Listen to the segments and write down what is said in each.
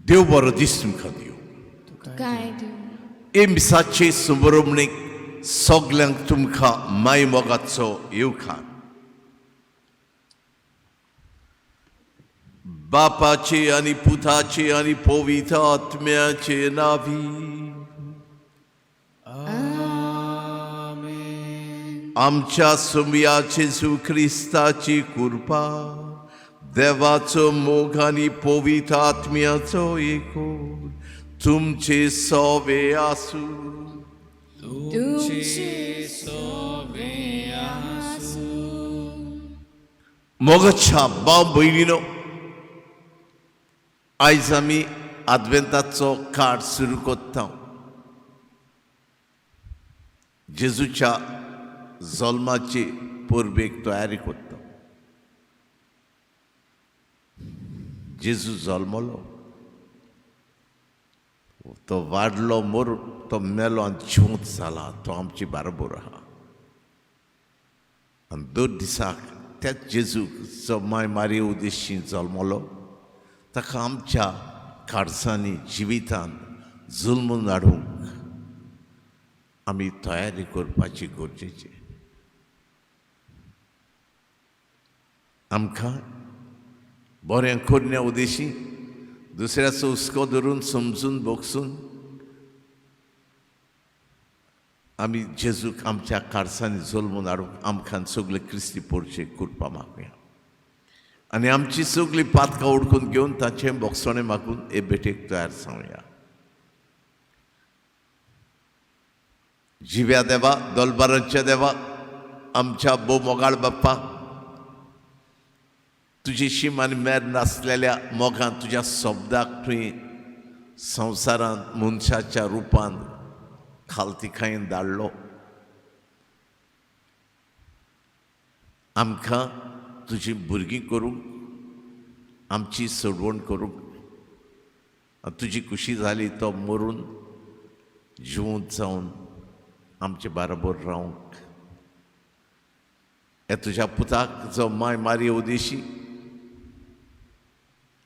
देव बरो दीस तुमकां दिवं. काय दिवं. हे मिसाचे सुबरमणीक सगल्यांक तुमकां माय मोगाचो येवकार. बापाचे आनी पुताचे आनी पवित्र आत्म्याचे नावी. आमच्या सुमयाचे जेजू क्रिस्ताची कृपा, देवाचो मोग आनी पवित्र आत्म्याचो एकूण तुमचे सवे आसूं. मोगाच्या भाव भयणीनो, आयज आमी आदवेंताचो काळ सुरू करता. जेजूच्या जल्माची पूर्वेक तयारी करता. जेजू जल्मलो, तो वाडलो, तो मेलो आनी जिवंत जाला. तो आमचे बरोबर आहा. आनी 2 दिसाक त्याच जेजूक जो माय मारी उद्देशी जल्मलो, ताका आमच्या काळजांनी जिवितान जुल्मून हाडूंक आमी तयारी करपाची गरजेची. आमकां बरें करण्या उद्देशी दुसऱ्याचो हुस्को धरून समजून बोगसून आमी जेजूक आमच्या काळजांनी जुल्मून हाडूंक आमकां सगळे क्रिस्ती पोरचे कृपा मागुया. आनी आमची सगळी पातकां उडकून घेवन ताचें बोगसणें मागून हे भेटेक तयार जावया. जिव्या देवा, दोलबारांच्या देवा, आमच्या भोव मोगाळ बाप्पा, तुजी शीम आनी मेर नासलेल्या मोगान तुज्या शब्दाक तुवें संवसारांत मनशाच्या रुपान खालतिकायेन धाडलो. आमकां तुजी भुरगीं करूंक, आमची सोडवण करूंक, तुजी खुशी जाली तो मरून जिवंत जावन आमचे बरोबर रावंक. हे तुज्या पुताक जो माय मारी उद्देशी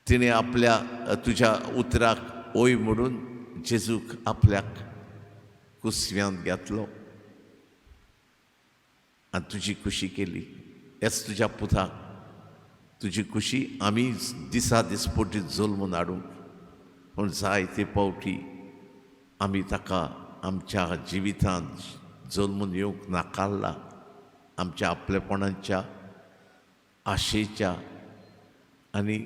तिणे आपल्या तुज्या उतराक ओय म्हणून जेजूक आपल्याक कुसव्यांत घेतलो आनी तुजी खुशी केली. हेच तुज्या पुताक तुजी खुशी आमी दिसा दिसपोटी जुल्मून हाडूंक. पूण जायते पावटी आमी ताका आमच्या जिवितांत जुल्मून येवंक नाकारला. आमच्या आपलेपणाच्या, आशेच्या आनी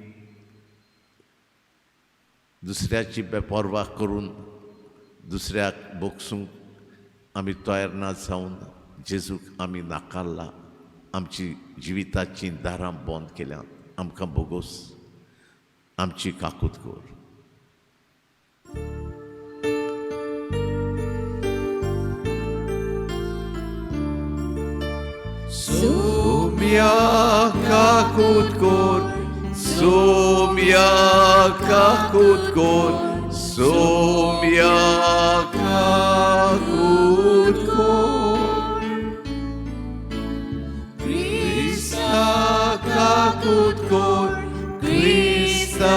दुसऱ्याची बेपर्वा करून दुसऱ्याक बोगसूंक आमी तयार ना जावन जेजूक आमी नाकारला. आमची जिविताची दारां बंद केल्यात. आमकां बोगोस आमची काकूट कर. सोम्या काकूट कर, सोम्या काकूट कर, सोम्या काकूट कर. क्रिस्ता काकूट कर, क्रिस्ता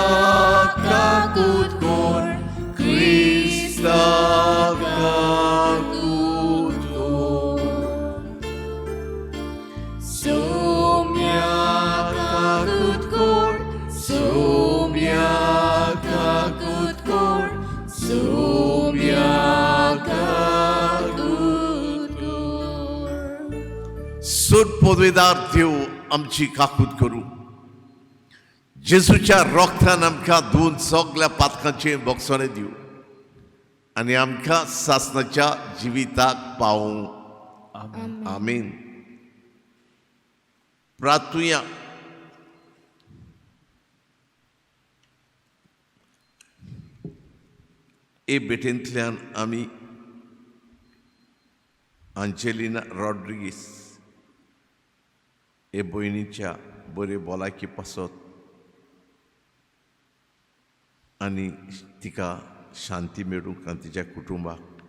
काकूट कर, क्रिस्ता काकूट कर. सोम्या काकूट कर, सोम्या काकूट कर, सोम्या काकूट कर. सोड पदवेदार देव आमची काकूट करूं. जेजूच्या रोगतान आमकां धुवन सगल्या पातकांचें बोगसणें दिवं आनी आमकां सासणाच्या जिविताक पावूं. आमीन. प्रार्थुया. हे भेटेंतल्यान आमी आंजेलिना रॉड्रिगीस हे भयणीच्या बरे भलायकी पासत आनी तिका शांती मेळूंक आनी तिच्या कुटुंबाक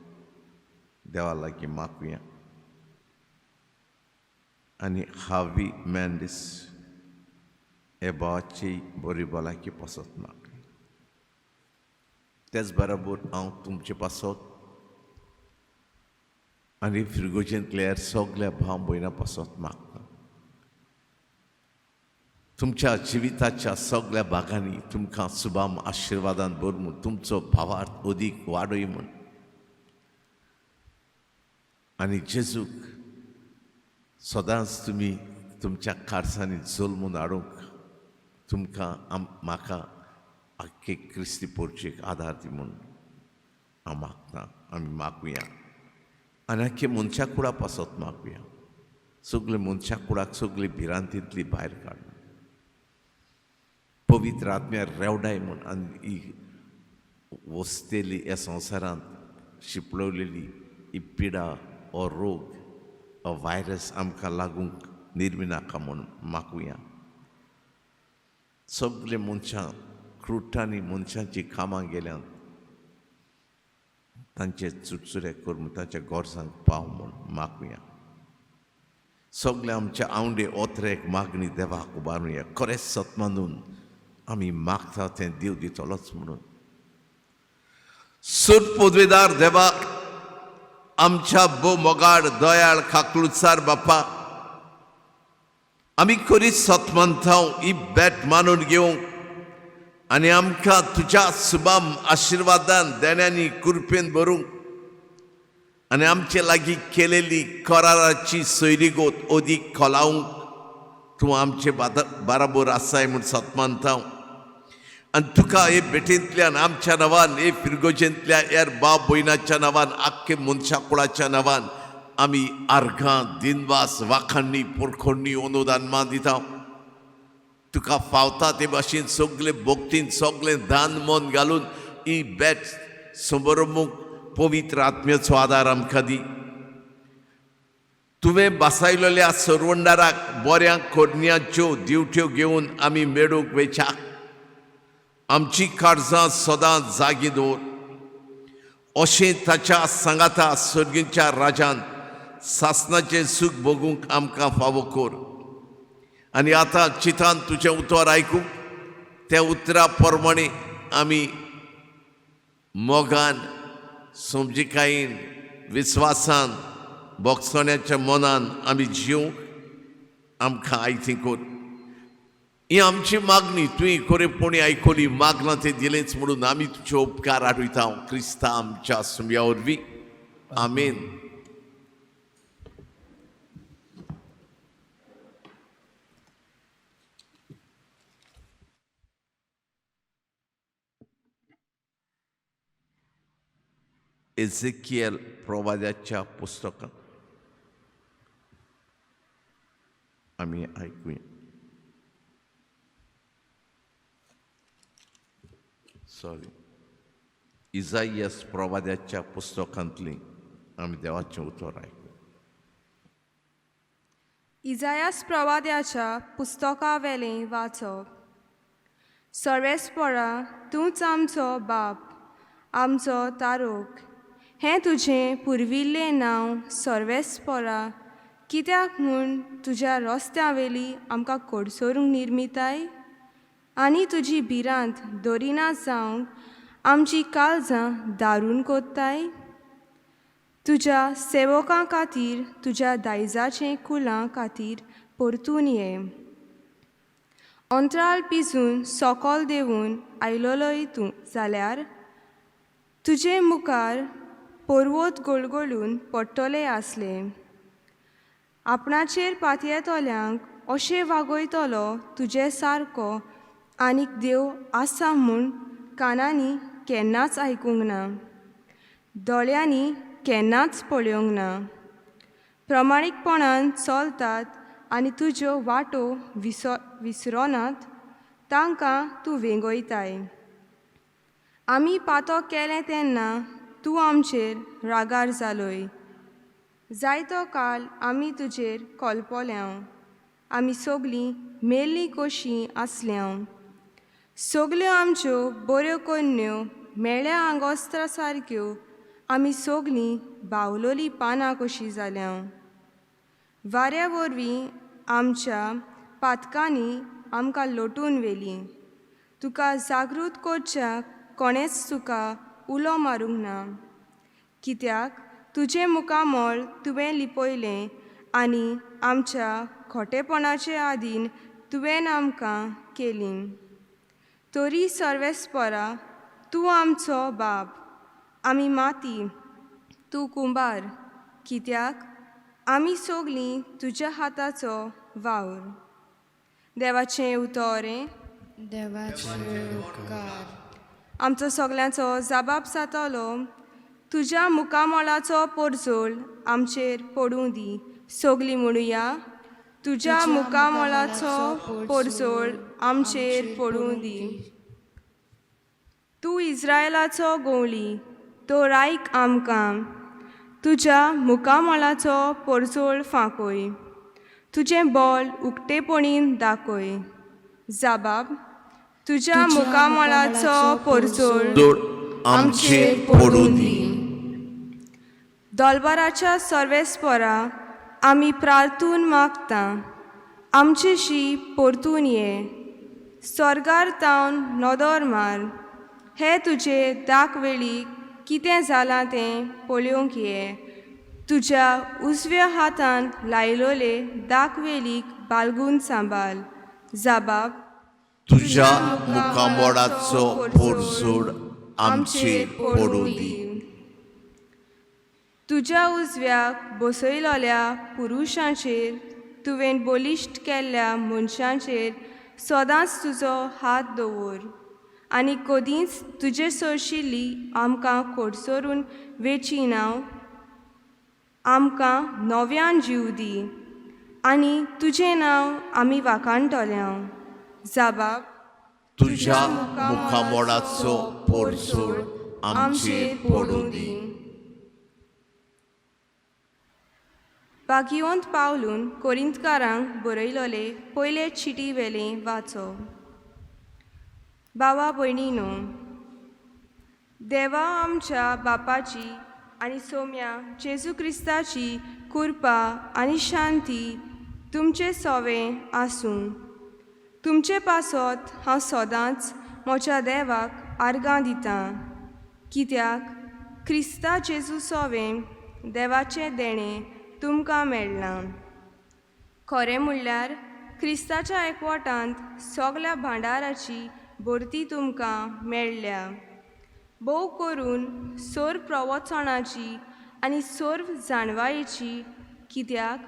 देवा लागीं मागुया. आनी हावी मॅन्डिस हे भावाची बरी भलायकी पासत मागुया. तेच बरोबर हांव तुमचे पासत आनी फिरगोजेंतल्या सगळ्या भाव भयणां पासत मागता. तुमच्या जिविताच्या सगळ्या भागांनी तुमकां सुबाम आशिर्वादान भरमून तुमचो भावार्थ अदीक वाडय म्हूण आनी जेजूक सदांच तुमी तुमच्या कारसांनी जल्मून हाडूंक तुमकां म्हाका आख्खे क्रिस्ती पोरचेक आदार दी म्हूण हांव मागतां. आमी मागुया आनी आख्खे मनशा कुळा पासत मागुया. सगळे मनशा कुळाक सगळी भिरांतींतली भायर काड. पवित्र आत्म्यार रेवडाय म्हूण आनी ही वसतेली ह्या संवसारांत शिपळवलेली ही पिडा हो रोग हो व्हायरस आमकां लागूंक निर्मिनाका म्हूण मागुया. सगळे मनशां क्रुटांनी मनशांची कामां गेल्यान तांचे चुरचुरे करून तांच्या गोरजांक पाव म्हूण मागुया. सगळे आमच्या आवंडे ओत्रेक मागणी देवाक उबारुया. खरेंच सतमानून आमी मागता तें देव दितलोच म्हणून. सूट पदवेदार देवाक आमच्या बो मोगाड दयाळ खाकलुचार बापा, आमी खरीच सतमानता ही भेट मानून घेवंक आनी आमकां तुज्या सुबाम आशिर्वादान देण्यांनी कृपेन भरूंक आनी आमचे लागीं केलेली कराराची सोयरीगोत अदीक खोलावंक तूं आमचे बराबर आसाय म्हूण सतमानता. आनी तुका हे भेटेंतल्यान आमच्या नांवान हे फिरगोजेंतल्या हेर बाब भयणाच्या नांवान आख्खे मनशा कुळाच्या नांवान आमी आर्गां दिनवास वाखाणणी पोरखोणणी अनुदानमा दिता. तुका फावता ते भाशेन सगळे भोगतीन सगळें दान मन घालून ही भेट समोरमूक पवित्र आत्म्याचो आदार आमकां दी. तुवें बसायलेल्या सरवंडाराक बऱ्या खोडण्याच्यो दिवट्यो घेवन आमी मेळूंक वेचाक आमची काळजां सदांच जागी दवर. अशें ताच्या सांगाता सर्गीच्या राजान सासणाचें सूख भोगूंक आमकां फावो कर. आनी आतां चितान तुजें उतर आयकूंक त्या उतरा प्रमाणे आमी मोगान समजिकायेन विस्वासान भोगसण्याच्या मनान आमी जिवंक आमकां आयती कर. ही आमची मागणी तुवें खरेपणी आयकली. मागलां तें दिलेंच म्हणून आमी तुजे उपकार आठयता क्रिस्ता आमच्या सुमया वरवीं. आमेन. एझेकियल प्रवाद्याच्या पुस्तकांत आमी आयकुया. इजायास प्रवाद्याच्या पुस्तकांतली आमी देवाचें उतर आयकुया. इजायास प्रवाद्याच्या पुस्तकावेलें वाचप. सर्वेस्परा तूंच आमचो बाप, आमचो तारोक. हें तुजें पुर्विल्लें नांव सर्वेस्परा कित्याक म्हूण तुज्या रस्त्यावेली आमकां कोडसरूंक निर्मिताय आनी तुजी भिरांत दोरिना जावंक आमची काळजां दारून कोत्ताय. तुज्या सेवकां खातीर तुज्या दायजाचें कुलां खातीर परतून ये. अंतराळ पिसून सोकोल देंवून आयलोलोय तूं जाल्यार तुजे मुखार पर्वत गळगळून पडटले आसले. आपणाचेर पातयेतोल्यांक अशें वागयतलो तुजे सारको आनीक देव आसा म्हूण कानांनी केन्नाच आयकूंक ना, दोळ्यांनी केन्नाच पळोवंक ना. प्रमाणीकपणान चलतात आनी तुज्यो वाटो विसरोनात तांकां तूं वेंगयताय. आमी पातो केलें तेन्ना तूं आमचेर रागार जालोय. जायतो काळ आमी तुजेर कोलपोल्यां. आमी सगलीं मेल्लीं कशीं आसल्यां. सगल्यो आमच्यो बऱ्यो कन्यो मेळ्या आंगोस्त्रा सारक्यो आमी सगलीं बावलोलीं पानां कशीं जाल्यां. वाऱ्या वरवीं आमच्या पातकांनी आमकां लोटून व्हेलीं. तुका जागृत करच्या कोणेच तुका उलो मारूंक ना. कित्याक तुजें मुखामळ तुवें लिपयलें आनी आमच्या खोटेपणाचे आदीन तुवें आमकां केलीं. तरी सर्वेस्परा तूं आमचो बाब, आमी माती, तूं कुंभार, कित्याक आमी सोगलीं तुज्या हाताचो वावर. देवाचें उतोरें. देवाचे उपकार. आमचो सगल्यांचो जाबाब जातलो. तुज्या मुखामळाचो पोरजोळ आमचेर पडूं दी. सोगलीं म्हणुया, तुज्या मुखामळाचो पोरजोळ आमचेर पडूं दी. तूं इस्रायेलाचो गवळी, तो आयक आमकां. तुज्या मुखामळाचो पोरजोळ फांकय. तुजें बोल उक्तेपणीन दाखय. जाबाब, तुज्या मुखामळाचो पोरजोळ जोड आमचेर पडूं दी. दोलबाराच्या सर्वेस्परा आमी प्रार्थून मागता, आमचेशी परतून ये. स्वर्गार तावन नदर मार. हे तुजे दाखवेळीक कितें जालां तें पळोवंक ये. तुज्या उजव्या हातान लायलोले दाखवेलीक बाळगून सांबाळ. जाबाब, तुज्या मुखामळाचो पोरजोळ आमचेर पडूं दी. तुज्या उजव्याक बसयलोल्या पुरुशांचेर, तुवें बलिश्ट केल्ल्या मनशांचेर सदांच तुजो हात दवर. आनी कदींच तुजे सरशिल्ली आमकां खोडसरून वेची नाव. आमकां नव्यान जीव दी आनी तुजें नांव आमी वाखाणटल्या. जाबाब, तुज्या मुखामळाचो पोरजोळ आमचेर पडूं दी. भागिवंत पावलून कोरिंतकारांक बरयलोले पयले चिटी वेलें वाचो. भावा भयणीनो, देवा आमच्या बापाची आनी सोम्या जेजू क्रिस्ताची कृपा आनी शांती तुमचे सोवें आसूं. तुमचे पासत हांव सदांच म्हज्या देवाक आर्गां दितां, कित्याक क्रिस्ता जेजू सोवें देवाचें देणें तुमकां मेळ्ळां. खरें म्हणल्यार क्रिस्ताच्या एकवटांत सगल्या भांडाराची भरती तुमकां मेळ्ळ्या. भोव करून सोर प्रवचनाची आनी सोर्व जाणवायेची, कित्याक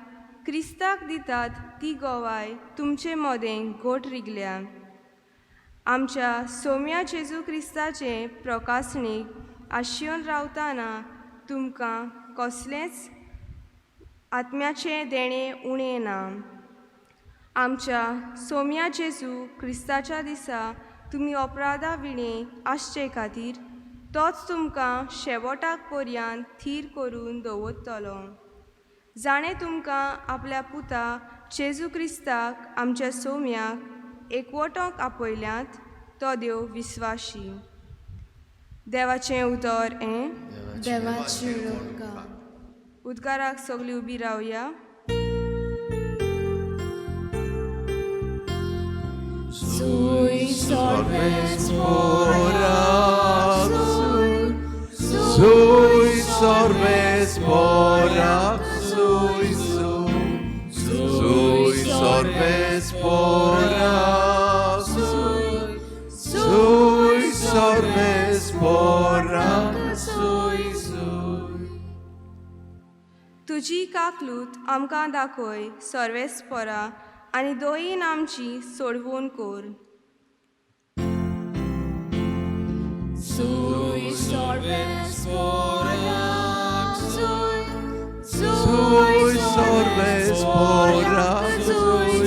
क्रिस्ताक दितात ती गोवाय तुमचे मदें घोट रिगल्या. आमच्या सोम्या जेजू क्रिस्ताचे प्रकाशणेक आशियोन रावतना तुमकां कसलेंच आत्म्याचें देणें उणें ना. आमच्या सोम्या जेजू क्रिस्ताच्या दिसा तुमी अपराधा विणे आसचे खातीर तोच तुमकां शेवटाक पर्यंत थीर करून दवरतलो. जाणें तुमकां आपल्या पुता जेजू क्रिस्ताक आमच्या सोम्याक एकवटाक आपयल्यात तो देव विस्वाशी. देवाचें उतर देवाचे उपकार. उद्गाराक सगळीं उबी रावया. Sui sorves Sui sorves porak, sui sorves porak, sui sorves porak, तुजी काकलूत आमकां दाखय सर्वेस्परा आनी दोयीन आमची सोडवून core. Sui sorves porak, sui sorves porak, sui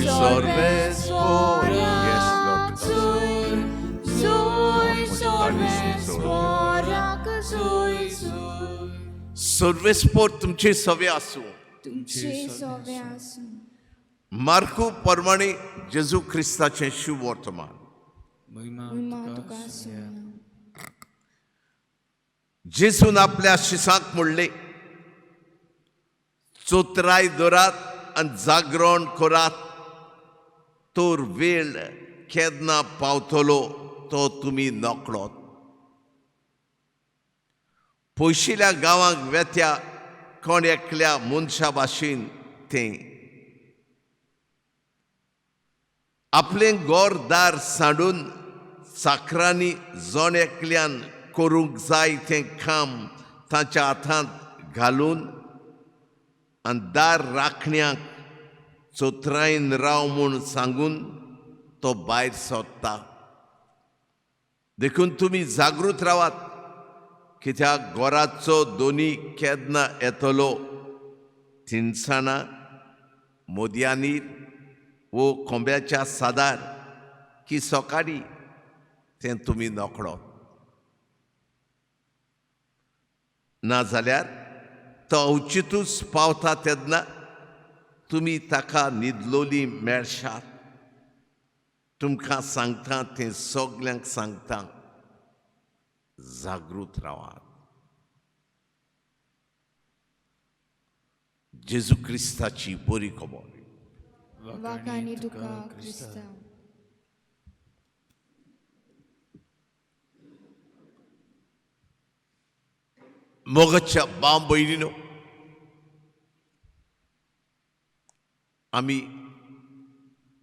sorves porak. Yes, Lord. Sui sorves porak, सर्वेस्पोर तुमचे सवे आसूं. तुमचे सोवे आसूं. मार्कू परमाणे जेजू ख्रिस्ताचें शुभ वर्तमान. महिमा तुका आसूं. जेजून आपल्या शिसांक म्हणले, चोत्राय दोरात आनी जागरण करात, तोर वेळ केन्ना पावतलो तो तुमी नकळोत. पयशिल्ल्या गांवांक वेत्या कोण एकल्या मनशा भाशेन तें आपलें गोर दार सांडून साखरांनी जोण एकल्यान करूंक जाय तें काम ताच्या हातांत घालून आनी दार राखण्याक चोत्रायन राव म्हूण सांगून तो भायर सोदता. देखून तुमी जागृत रावात, कित्याक गोराचो दोनी केन्ना येतलो, थिनसाणां, मोदयांनी वो कोंब्याच्या सादार की सकाळी तें तुमी नकळोत. नाजाल्यार तो अवचितूच पावता तेन्ना तुमी ताका न्हिदलोली मेळशात. तुमकां सांगता तें सगल्यांक सांगता, जागृत रावात. जेजू क्रिस्ताची बरी खबर. वाखाणी तुका क्रिस्ता. मोगाच्या भाव भयणीनो, आमी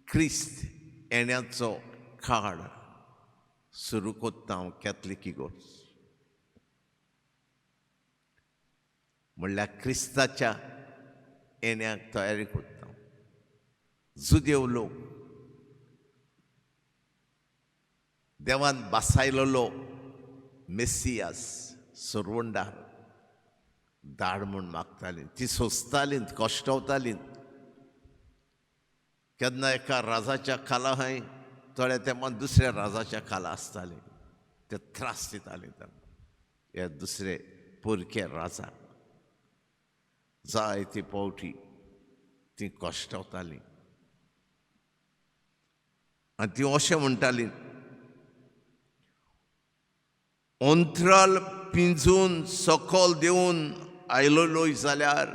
क्रिस्त येण्याचो काळ सुरू कोत्ता कॅथलिकीगोच. म्हणल्यार क्रिस्ताच्या येण्याक तयारी कोत्ता. जुदेव लोक देवान बासायलोलो मेसियास सुरवंडार धाड म्हूण मागतालीं. ती सोंसतालीं, कश्टवतालीं. केन्ना एका राजाच्या खाला हाय, थोड्या तेंपान दुसऱ्या राजाच्या खाला आसतालीं. ते त्रास दितालीं तांकां, हे दुसरे पोरके राजा. जायती पावटी ती कश्टवतालीं आनी ती अशें म्हणटालीं, अंतराल पिंजून सकल देंवन आयलोय जाल्यार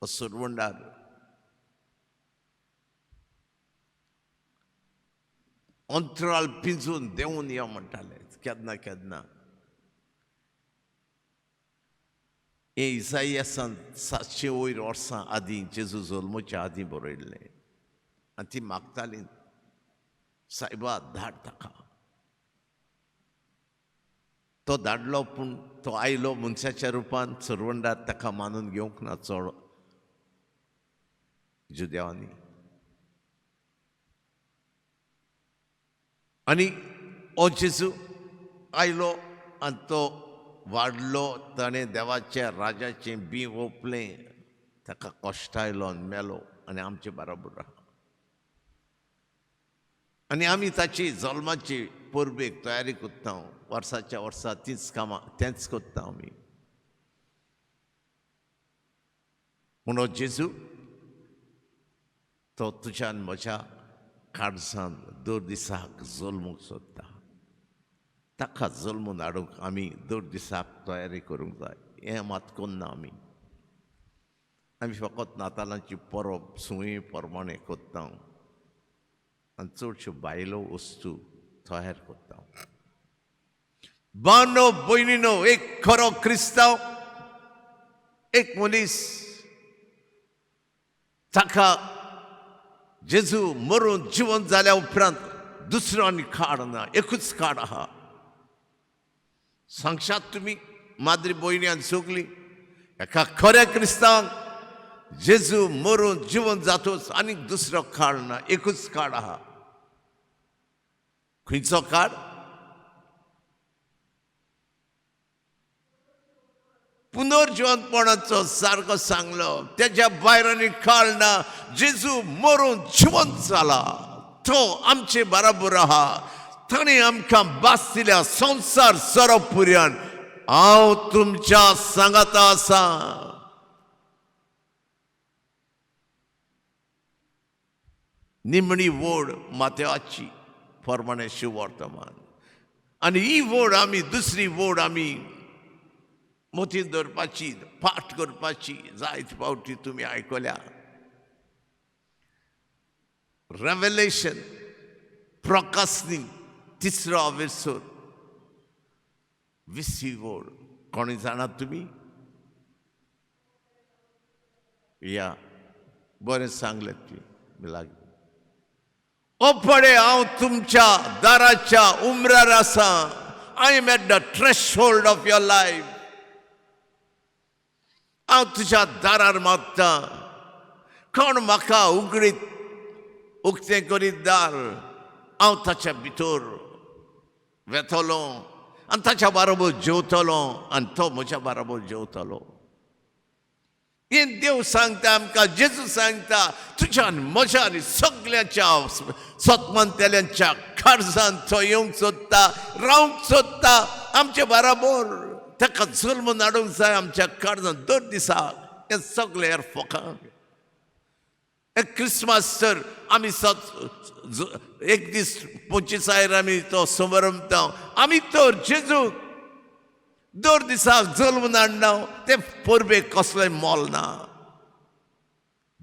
सुरवंडार अंतराल पिंजून देंवन यो म्हणटाले केन्ना केन्ना. हे इसायासान 700 वयर वर्सां आदीं जेजू जल्मच्या आदीं बरयल्लें. आनी ती मागतालीं, सायबा धाड ताका. तो धाडलो, पूण तो आयलो मनशाच्या रुपान. सुरवंडार ताका मानून घेवंक ना चड जुदेवांनी. आनी हो जेजू आयलो आनी तो वाडलो. ताणें देवाच्या राजाचें बी ओपलें. ताका कश्ट आयलो आनी मेलो आनी आमचे बरोबर आहा. आनी आमी ताची जल्माची परबेक तयारी कोत्ता. वर्साच्या वर्सा तींच कामां तेंच कोत्ता आमी. पूण हो जेजू तो तुज्यान म्हज्या काळजान दर दिसाक जल्मूंक सोदता. ताका जल्मून हाडूंक आमी दर दिसाक तयारी करूंक जाय. हें मात कोन्ना आमी. आमी फकत नातालांची परब सुये प्रमाणें कोत्ता आनी चडश्यो बायलो वस्तू तयार कोत्ता. भावनो भयणीनो, एक खरो क्रिस्तांव, एक मनीस, ताका जेजू मरून जिवंत जाल्या उपरांत दुसरो आनी काळ ना, एकूच काळ आहा. सांगशात तुमी माद्री भयणी आनी सगलीं, एका खऱ्या क्रिस्तांवाक जेजू मरून जिवंत जातोच आनीक दुसरो काळ ना, एकूच काळ आहा. खंयचो काळ? पुनर्जिवंतपणाचो सारको सांगलो. तेज्या भायर आनी काळ ना. जेजू मरून जिवंत जाला, तो आमचे बराबर आहा. ताणें आमकां भास दिल्या संवसार सोरोपर्यंत हांव तुमच्या सांगाता आसा. निमणी वोड मातेवाची प्रमाणे शिवर्तमान. आनी ही वोड आमी, दुसरी वोड आमी मोतीन दवरपाची, पाठ करपाची. जायते फावटी तुमी आयकल्या. रेव्हेलेशन प्रकाशनी तिसरो आवेसोर 20 वोड कोणी जाणा तुम्ही या बरें सांगलें तुवें लागीं ओ पडे हांव तुमच्या दाराच्या उमरार आसा I am at the threshold of your life हांव तुज्या दारार मागता कोण म्हाका उक्तें करीत दार हांव ताच्या भितर वेतलो आनी ताच्या बरोबर जेवतलो आनी तो म्हज्या बरोबर जेवतलो हें देव सांगता आमकां जेजू सांगता तुज्यान म्हज्या आनी सगळ्याच्या सत्मंतेल्यांच्या काळजांत तो येवंक सोदता रावंक सोदता आमचे बरोबर ताका जल्मून हाडूंक जाय आमच्या काळजांत दर दिसाक हें सगळें हेर फोकांक क्रिसमस तर आमी एक दीस 25 आमी तो समारंभ आमी तर जेजूक दर दिसाक जल्मून हाडना ते परबेक कसलें मोल ना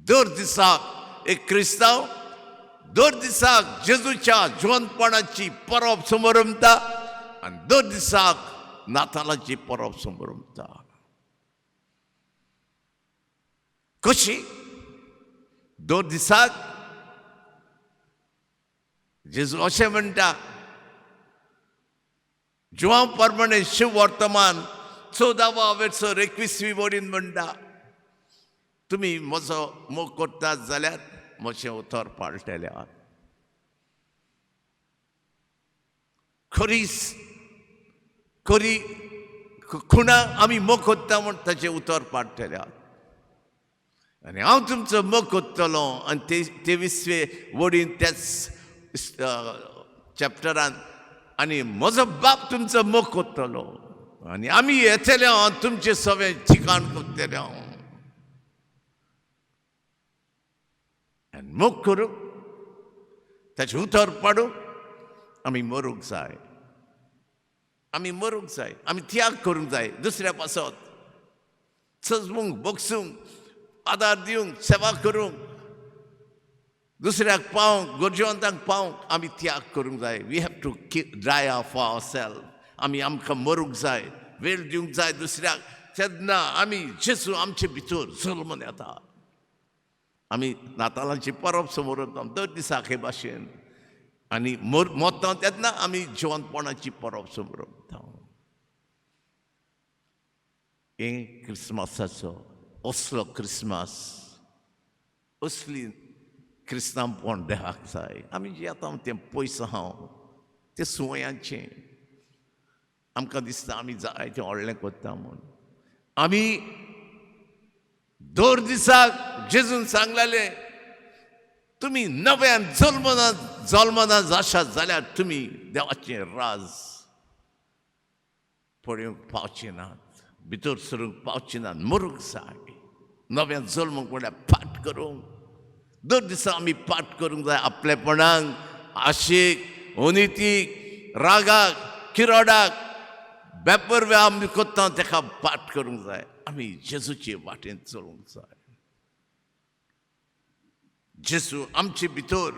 दर दिसाक एक क्रिस्तांव दर दिसाक जेजूच्या जिवंतपणाची परब समारंभता आनी दर दिसाक नातालाची परब समारंभता कशी दर दिसाक जेजू अशें म्हणटा जिवां प्रमाणे शिव वर्तमान 14वा आवेसोर 21वी वडीन म्हणटा तुमी म्हजो मोग करतात जाल्यार म्हजें उतर पाळटल्यार खरी खुणा आमी मोग करता म्हण ताचें उतर पाळटल्यार आनी हांव तुमचो मोग करतलो आनी 23वे वडीन त्याच चॅप्टरान आनी म्हजो बाप तुमचो मोग करतलो आनी आमी येतले तुमचे सगळे ठिकाण करतले आनी मोग करूंक ताचें उतर पाडूंक आमी मरूंक जाय आमी त्याग करूंक जाय दुसऱ्या पासत सजमूंक बोगसूंक आदार दिवंक सेवा करूंक दुसऱ्याक पावंक गरजेवंतांक पावंक आमी त्याग करूंक जाय we have to die for our self आमकां मरूंक जाय वेळ दिवंक जाय दुसऱ्याक तेन्ना आमी जेजू आमचे भितर जल्मून येता आमी नातालांची परब समोर दर दिसाक हे भाशेन आनी मोता तेन्ना आमी जिवंतपणाची परब समोर हें क्रिस्मसाचो असलो क्रिस्मस असली क्रिस्तांवपण देहाक जाय आमी जें आतां तें पयस आहा तें सुवयांचें आमकां दिसता आमी जाय तें व्हडलें करता म्हूण आमी दर दिसाक जेजून सांगलेलें तुमी नव्यान जल्मना जाशात जाल्यार तुमी देवाचें राज पळोवंक पावचे नात भितर सरूंक पावचे नात मरूंक जाय नव्यान जल्मूंक म्हळ्यार पाठ करूंक दर दिसा आमी पाठ करूंक जाय आपलेपणांक आशेक अनितीक रागाक किरोडाक बेपरवे आमी कोत्ता तेका पाठ करूंक जाय आमी जेजूचे वाटेन चलूंक जाय जेजू आमचे भितर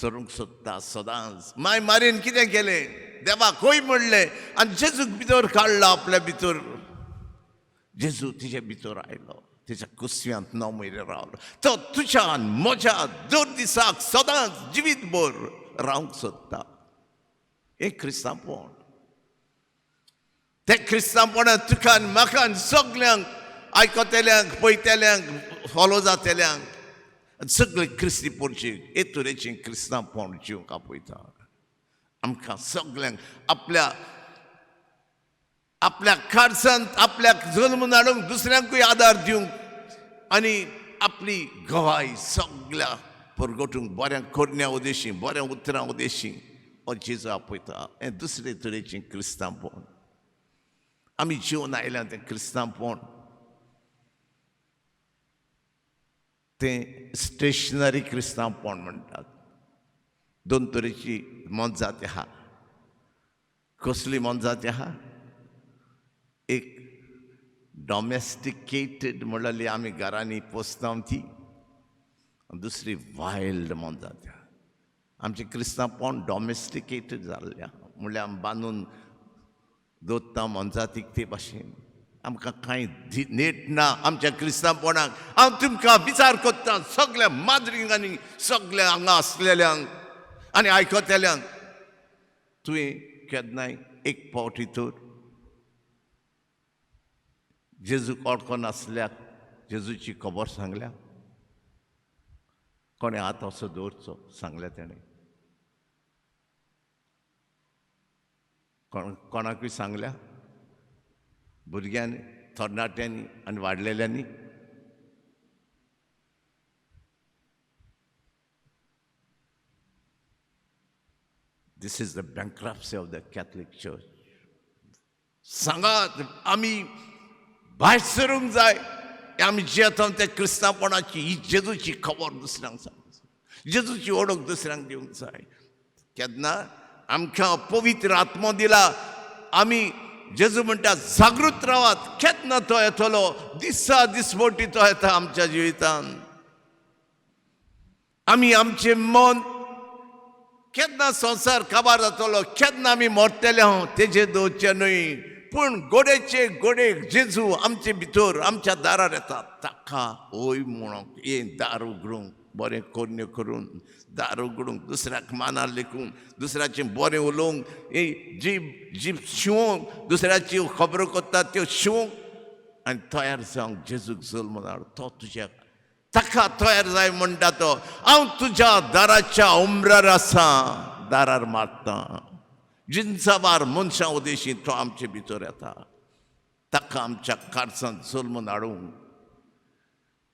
सरूंक सोदता सदांच माय मारीन कितें केलें देवाक खंय म्हणलें आनी जेजूक भितर काडलो आपल्या भितर जेजू तिचे भितर आयलो तेच्या कुस्व्यांत नवमेरें रावलो तो तुज्यान म्हज्या दर दिसाक सदांच जिवीतभर रावंक सोदता हें क्रिस्तांवपण तें क्रिस्तांवपणांत तुका म्हाका सगल्यांक आयकतल्यांक पळयतल्यांक फॉलो जातल्यांक सगळे क्रिस्ती पोरचेक हे तरेचें क्रिस्तांवपण जिवंक आपयता आमकां सगल्यांक आपल्या काळजांत आपल्याक जल्मून हाडूंक दुसऱ्यांकूय आदार दिवंक आनी आपली गवाय सगळ्या परगटूंक बऱ्या कोरण्या उदेशी बऱ्या उतरां उदेशी हो जेजू आपयता हें दुसरे तरेचें क्रिस्तांवपण आमी जिवन आयल्यां तें क्रिस्तांवपण तें स्टेशनरी क्रिस्तांवपण म्हणटात दोन तरेची मोनजाती आहा कसली मोनजाती आहा एक डॉमेस्टिकेटेड म्हणलेली आमी घरांनी पोसता ती दुसरी वायल्ड मोनजाती आहा आमचें क्रिस्तांवपण डॉमेस्टिकेटेड जाल्लें आहा म्हणल्यार आमी बांदून दवरता मोनजातीक ते भाशेन आमकां कांय नेट ना आमच्या क्रिस्तांवपणाक. हांव तुमकां विचार कोत्ता सगळ्या माद्रींक आनी सगळ्या हांगा आसलेल्यांक आनी आयकतल्यांक, तुवें केन्नाय एक फावटी तर जेजूक ओळखो नासल्याक जेजूची खबर सांगल्या? कोणें हात असो दवरचो सांगलें तेणें? कोणाकूय सांगल्या? भुरग्यांनी, तरणाट्यांनी आनी वाडलेल्यांनी? This is the bankruptcy of the Catholic Church. सांगात आमी भायर सरूंक जाय, आमी जेता त्या क्रिस्तांवपणाची ही जेजूची खबर दुसऱ्यांक सांगूंक जाय, जेजूची ओळख दुसऱ्यांक दिवंक जाय. केन्ना आमकां पवित्र आत्मो दिला, आमी जेजू म्हणटा जागृत रावात, केन्ना तो येतलो, दिसा दिसभोवटी तो येता आमच्या जिवितांत. आमी आमचें मन केन्ना संवसार काबार जातलो, केन्ना आमी मोडटले हांव तेजेर दवरचें न्हय, पूण गोडेचे गोडे जेजू आमचे भितर आमच्या दारार येता. ताका ओय म्हणूंक, हे दार उगडूंक, बरें कोन्य करून दार उगडूंक, दुसऱ्याक मानार लेखून, दुसऱ्याचें बरें उलोवंक, जीब शिवोवंक, दुसऱ्याची खबरो कोत्ता त्यो शिवोवंक आनी तयार जावंक जेजूक जल्म धाड. तो तुज्याक ताका तयार जाय म्हणटा तो. हांव तुज्या दाराच्या उमरार आसा, दारार मारता. जिन्सावार मनशां उदेशी तो आमचे भितर येता. ताका आमच्या कारसांत जल्म धाडूंक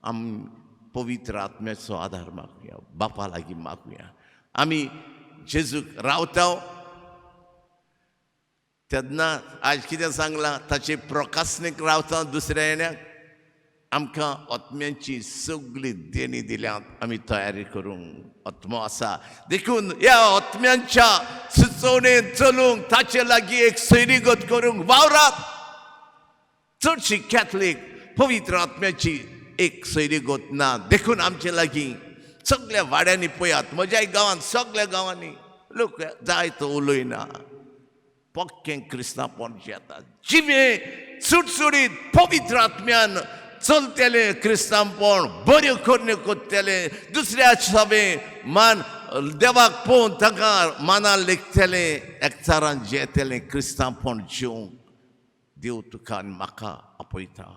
आमी पवित्र आत्म्याचो आदार मागुया, बापा लागीं मागुया. आमी जेजूक रावता तेन्ना आज कितें सांगलां, ताचे प्रकाशनीक रावता दुसऱ्या येण्याक. आमकां आत्म्याची सगळी देणी दिल्यांत, आमी तयारी करूंक आत्मो आसा. देखून ह्या आत्म्यांच्या सुचोवणेंत चलूंक, ताचे लागीं एक सैरीगत करूंक वावरात. चडशी कॅथलीक पवित्र आत्म्याची एक सैरीगत ना. देखून आमचे लागीं सगळ्या वाड्यांनी पळयात, म्हज्याय गांवांत सगळ्या गांवांनी लोक जाय तो उलयना, पक्कें क्रिस्तांवपण जेता, जिवें सुटसुटीत पवित्र आत्म्यान चलतेले क्रिस्तांवपण, बऱ्यो कोन्यो कोत्तेले, दुसऱ्या सभेन मान देवाक पळोवन ताका मानार लेखतले, एकचारान जेतेलें क्रिस्तांवपण जिवंक देव तुका आनी म्हाका आपयता.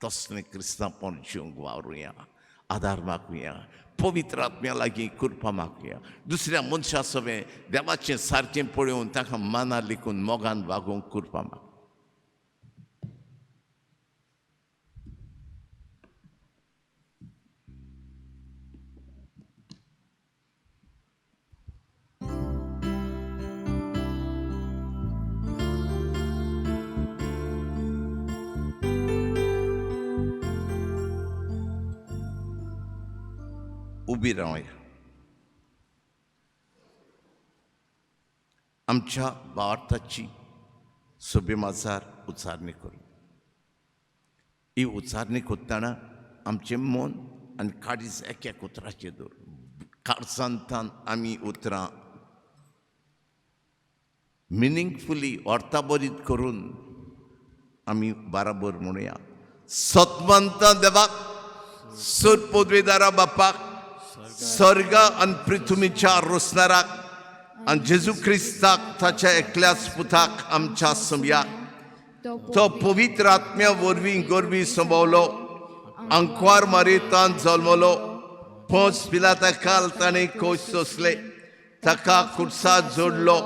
तसलें क्रिस्तांवपण जिवंक वावरुया, आदार मागुया, पवित्र आत्म्या लागीं कृपा मागुया. दुसऱ्या मनशा सभें देवाचें सारकें पळोवन ताका मानार लेखून मोगान वागोवंक कृपा माग. उबी रावया. आमच्या भावार्थाची सभेमाजार उच्चारणी करू. ही उच्चारणी करतना आमचें मन आनी काळीज एक उतराचेर दवर. काळजांतान आमी उतरां मिनींगफुली अर्थाबरीत करून आमी बराबर म्हणुया. सत्वंत देवाक, सर पदवेदारा बापाक, स्वर्ग आनी पृथ्वीच्या रोसणाराक आनी जेजू क्रिस्ताक, ताच्या एकल्याच पुताक आमच्या सम्याक, तो पवित्र आत्म्या वरवीं गोरवी संभोवलो, अंकवार मारितान जल्मलो, पोंच पिलाता काल ताणें कोश सोंसले, ताका खुर्सात जोडलो,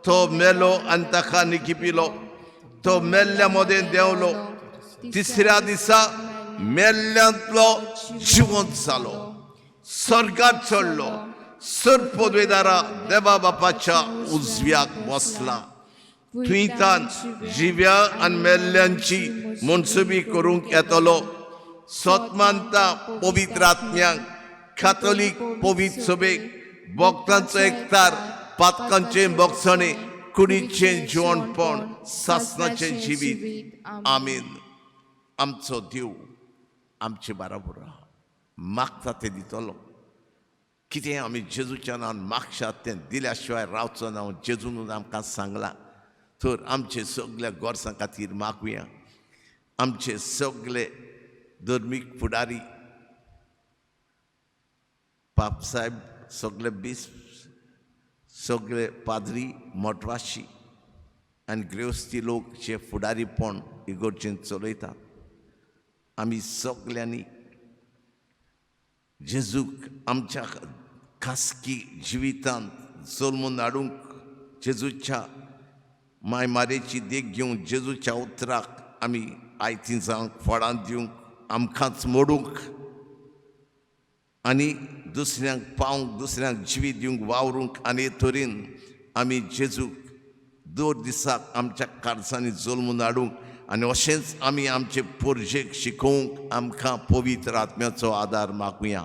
तो मेलो आनी ताका निखिपिलो, तो मेल्ल्या मदें देंवलो, तिसऱ्या दिसा मेल्ल्यांतलो जिवंत जालो, स्वर्गात चडलो, सर पदवेदारा देवा बापाच्या उजव्याक बसला. थंयच्यान जिव्या आनी मेल्ल्यांची मनसुबी करूंक येतलो. सत्मांता पवित्र आत्म्यांक, कॅथोलीक पवित्र सभेक, भक्तांचो एकठार, पातकांचें भक्षणे, कुडीचें जिवणपण, सासणाचें जिवीत. आमीन. आमचो देव आमचे बराबर आहा, मागता ते दितलो. कितें आमी जेजूच्या नांवान मागशात तें दिल्या शिवाय रावचो ना जेजून आमकां सांगलां. तर आमचे सगल्या गोरसां खातीर मागुया. आमचे सगळे धर्मीक फुडारी, पापसाहेब, सगळे बीस, सगळे पाद्री, मोटवाशी आनी गृहस्थी लोक जे फुडारीपण इगोर्जेन चलयतात, आमी सगल्यांनी जेजूक आमच्या खासगी जिवितांत जल्मून हाडूंक, जेजूच्या मायमारेची देख घेवन जेजूच्या उतराक आमी आयतीं जावंक फळां दिवंक, आमकांच मोडूंक आनी दुसऱ्यांक पावंक, दुसऱ्यांक जिवीत दिवंक वावरूंक, आनी हे तरेन आमी जेजूक दर दिसाक आमच्या कारसांनी जल्मून हाडूंक आनी अशेंच आमी आमचे पोरजेक शिकोवंक आमकां पवित्र आत्म्याचो आदार मागुया.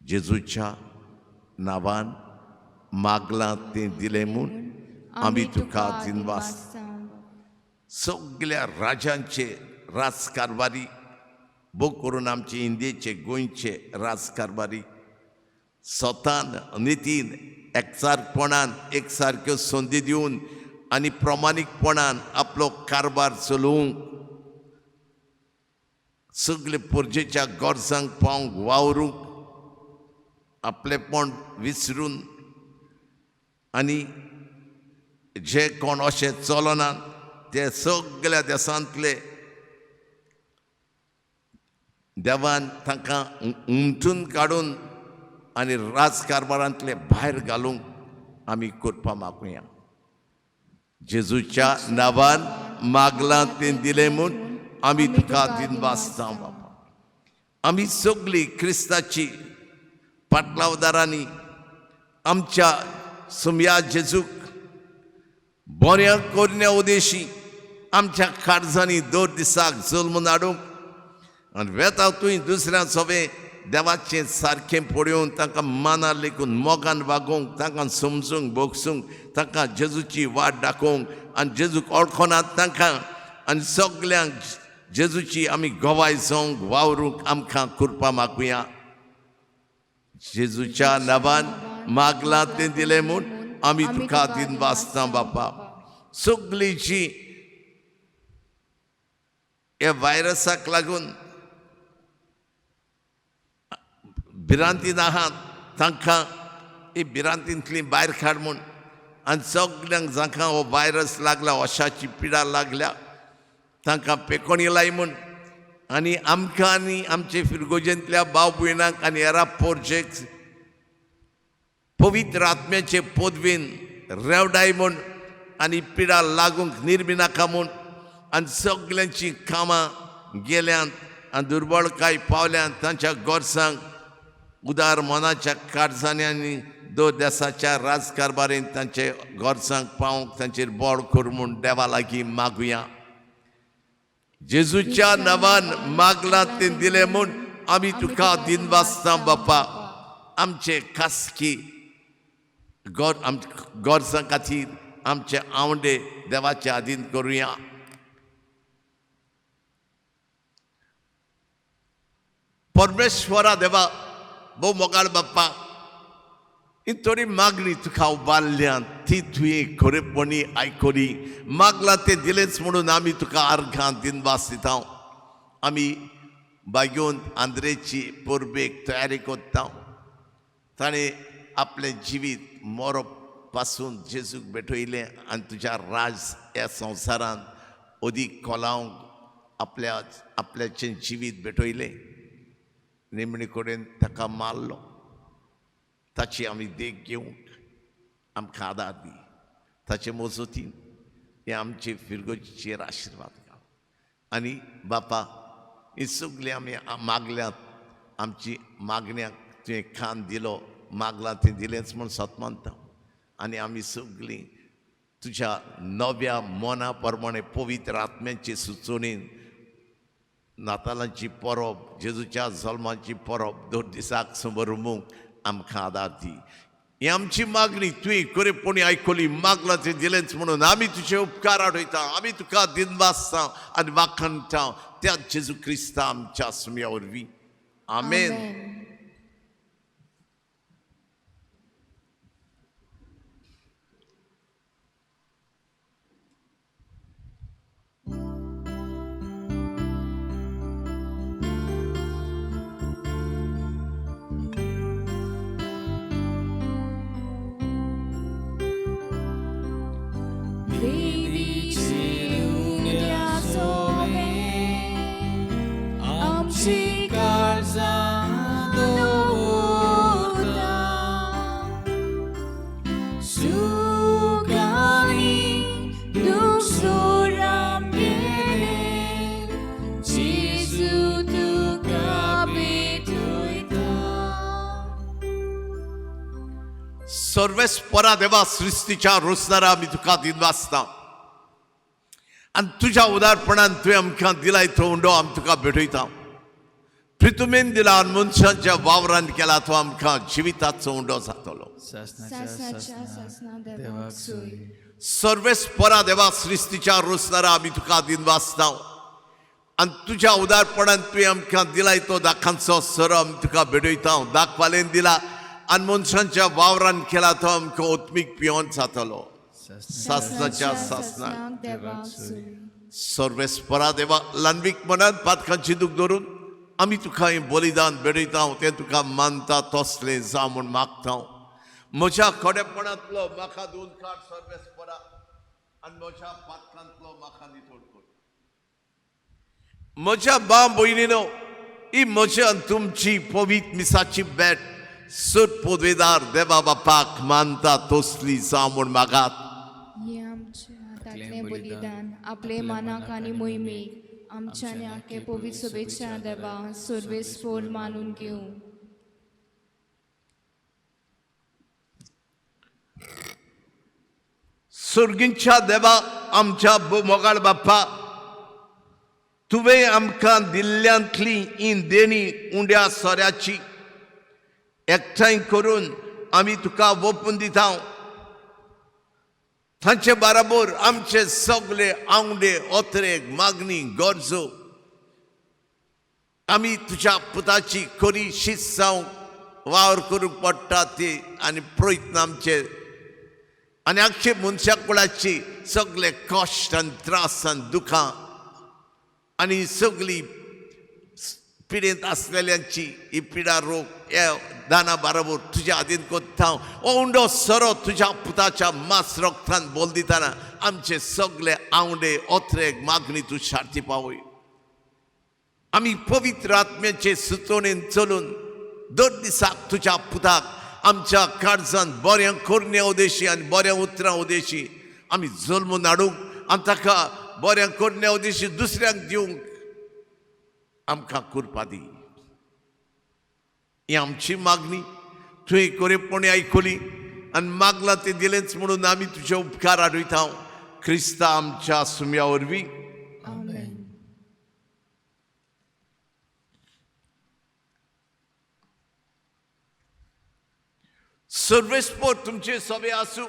जेजूच्या नांवान मागलां तें दिलें म्हूण आमी तुका दिनवास. सगळ्या राजांचे राजकारभारी, भोव करून आमचे इंडियेचे, गोंयचे राजकारभारी स्वतान नितीन एकचारपणान एक सारक्यो संदी दिवन आनी प्रामाणीकपणान आपलो कारभार चलोवंक, सगळे पोरजेच्या गोरजांक पावंक वावरूंक, आपलेपण विसरून आनी जे कोण अशें चलनात ते सगळ्या देशांतले देवान तांकां उमटून काडून आनी राजकारभारांतले भायर घालूंक आमी करपा मागुया. जेजूच्या नांवान मागलां तें दिलें म्हूण आमी तुका दिनवासता बापा. आमी सगळीं क्रिस्ताची पाटलावदारांनी आमच्या सुमया जेजूक बऱ्या कोरण्या उदेशी आमच्या काळजांनी दर दिसाक जल्मून हाडूंक आनी वेतावतूय दुसऱ्या सवे देवाचें सारकें पळोवन तांकां मानार लेखून मोगान वागोवंक, तांकां समजूंक भोगसूंक, तांकां जेजूची वाट दाखोवंक आनी जेजूक ओळखनात तांकां आनी सगल्यांक जेजूची आमी गोवाय जावंक वावरूंक आमकां करपा मागुया. जेजूच्या नांवान मागलां तें दिलें म्हूण आमी तुका दिनवासता बापा. सगळीं जी ह्या व्हायरसाक लागून भिरांतीन आहात तांकां ही भिरांतींतली भायर काड म्हूण आनी सगल्यांक जांकां हो व्हायरस लागला, ओशाची पिडा लागल्या तांकां पेकोणी लाय म्हूण आनी आमकां आनी आमचे फिरगोजेंतल्या भाव भयणांक आनी हेरा पोरजेक पवित्र आत्म्याचे पदवेन रेवडाय म्हूण आनी पिडा लागूंक निर्मिनाका म्हूण आनी सगल्यांची कामां गेल्यांत आनी दुर्बळकाय पावल्यांत तांच्या गोरसांक उदार मनाच्या काळजांनी दर देशाच्या राजकारभारीन तांचे गोरसांक पावंक तांचेर बोड कर म्हूण देवा लागीं मागुया. जेजूच्या नांवान मागलां तें दिलें म्हूण आमी तुका दिनवासता बापा. आमचे खासगी गोरसां खातीर आमचे आवडे देवाचे आधीन करुया. परमेश्वरा देवा, भोव मोगाळ बाप्पा, ही थोडी मागणी तुका उबारल्या ती तुवें खरेपणी आयकली. मागलां तें दिलेंच म्हणून आमी तुका अर्घां दिनवास दिता. आमी बागेवन आंद्रेची परबेक तयारी करता. ताणें आपलें जिवीत मरप पासून जेजूक भेटयलें आनी तुज्या राज ह्या संवसारांत अदीक कोलावंक आपल्याचें जिवीत भेटयलें. निमणे कडेन ताका मारलो. ताची आमी देख घेवंक आमकां आदार दी. ताचे मजतीन हे आमचे फिरगोचेर आशिर्वाद घाल. आनी बापा, ही सगळीं आमी मागल्यात, आमची मागण्याक तुवें कान दिलो. मागलां तें दिलेंच म्हूण सत मानता. आनी आमी सगळीं तुज्या नव्या मना प्रमाणे पवित्र आत्म्याचे सुचोवणेन नातालांची परब, जेजूच्या जल्माची परब दर दिसाक समोरूंक आमकां आदार दी. ही आमची मागणी तुवें खरेपणी आयकली. मागलां तें दिलेंच म्हणून आमी तुजे उपकार आठयता. आमी तुका दिनवासता आनी वाखणटा त्या जेजू क्रिस्ता आमच्या सुमया वरवीं. आमेन. सर्वेस्परा देवा सृष्टीच्या रोसणारा आमी तुका दिनवासता आनी तुज्या उदारपणान तुवें आमकां दिलाय तो उंडो आमी तुका भेटयता प्रितुमेन दिला आनी मनशांच्या वावरान केला तो आमकां जिविताचो उंडो जातलो सासनाच्या सासना देवाक सोय सर्वेस्परा देवा सृष्टीच्या रोसणारा आमी तुका दिनवासता आनी तुज्या उदारपणान तुवें आमकां दिलाय तो दाखांचो सरो आमी तुका भेटयता दाखवालेन दिला आनी मनशांच्या वावरान केला तो आमकां ओत्मीक पियोन जातलो सासनाच्या सासनाक देवाक सोय सर्वेस्परा देवा लानवीक मनान पातकांची दूख धरून आमी तुका हें बलिदान भेटयता तें तुका मानता तसलें जा म्हूण मागता म्हज्या खोडेपणांतलो म्हाका धुवन काड सर्वेस्परा आनी म्हज्या पातकांतलो म्हाका नितळ कर म्हज्या बा भयणीनो ही म्हजी आनी तुमची पवित्र मिसाची भेट सुट पोदवेदार देवा बापाक मानता तसली जा म्हूण मागात हे आमचे हातांतलें बलिदान आपले मानाक आनी मोहिमेक आमच्या आनी आखे पवित्र सभेच्या देवा सर्वेस्पोर मानून घेवं सुर्गींच्या देवा आमच्या मोगाळ बाप्पा तुवें आमकां दिल्ल्यांतली ही देणी उंड्या सोऱ्याची एकठांय करून आमी तुका ओपून दिता तांचे बराबर आमचे सगळे आवडे ओतरेक मागणी गरजो आमी तुज्या पुताची खरी शिस्त जावंक वावर करूंक पडटा ती आनी प्रयत्न आमचे आनी आख्खे मनशाकुळाची सगळे कश्ट आनी त्रास आनी दुखां आनी सगळी पिडेंत आसलेल्यांची ही पिडा रोग हे दाना बरोबर तुज्या हातीन कोत्ता हो उंडो सरो तुज्या पुताच्या मास रोगतान बोल दितना आमचे सगळे आवडे ओत्रेक मागणी तूं शार्ती पावय आमी पवित्र आत्म्याचे सुचोवणेन चलून दर दिसाक तुज्या पुताक आमच्या काळजांत बऱ्या कोरण्या उदेशी आनी बऱ्या उतरां उदेशी आमी जल्मून हाडूंक आनी ताका बऱ्या कोरण्या उदेशी दुसऱ्यांक दिवंक आमकां करपा दी ही आमची मागणी तुवें कोरेपणी आयकली आनी मागलां तें दिलेंच म्हणून आमी तुजे उपकार आडयता क्रिस्ता आमच्या सुम्या वरवीं आमेन सर्वेस्पोर तुमचे सवे आसूं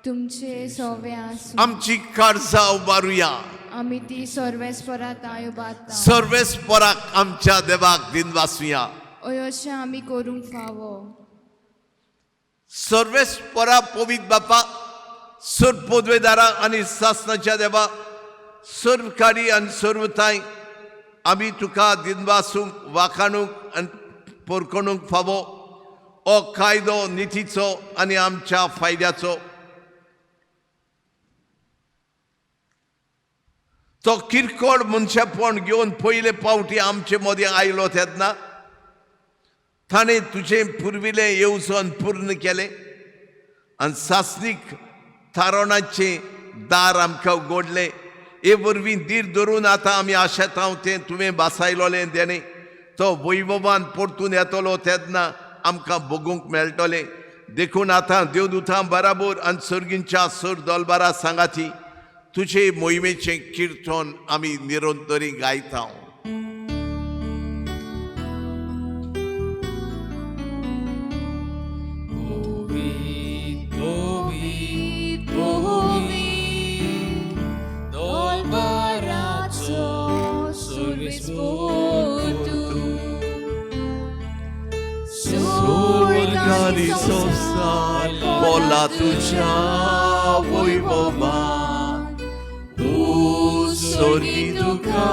तुमचे सोवे आसूं आमची काळजां उबारुया आमी ती सर्वेस्परात आयोबाता सर्वेस्पराक आमच्या देवाक दिनवासुया अशें आमी करूंक फावो सर्वेस्परा पवित्र बापा सर्व पोदवेदारा आनी सासनाच्या देवा सर्वकारी आनी सर्वताय आमी तुका दिनवासूंक वाखाणूंक आनी परखणूंक फावो हो कायदो नितीचो आनी आमच्या फायद्याचो तो किरकोळ मनशापण घेवन पयले फावटी आमचे मदीं आयलो तेन्ना ताणें तुजें पुर्विलें येवजण पूर्ण केलें आनी सासणीक थारोणाचें दार आमकां उगडलें हे वरवीं दीर धरून आतां आमी आशेतांव तें तुवें बासायलोलें तेणें तो वैभवान परतून येतलो तेन्ना आमकां भोगूंक मेळटलें देखून आतां देवदूतां बराबर आनी सर्गींच्या सर दोलबारा सांगाती तुजे मोहिमेचें किर्तन आमी निरंतरी गायता Pola tuja वैभवान सोर्गी तुका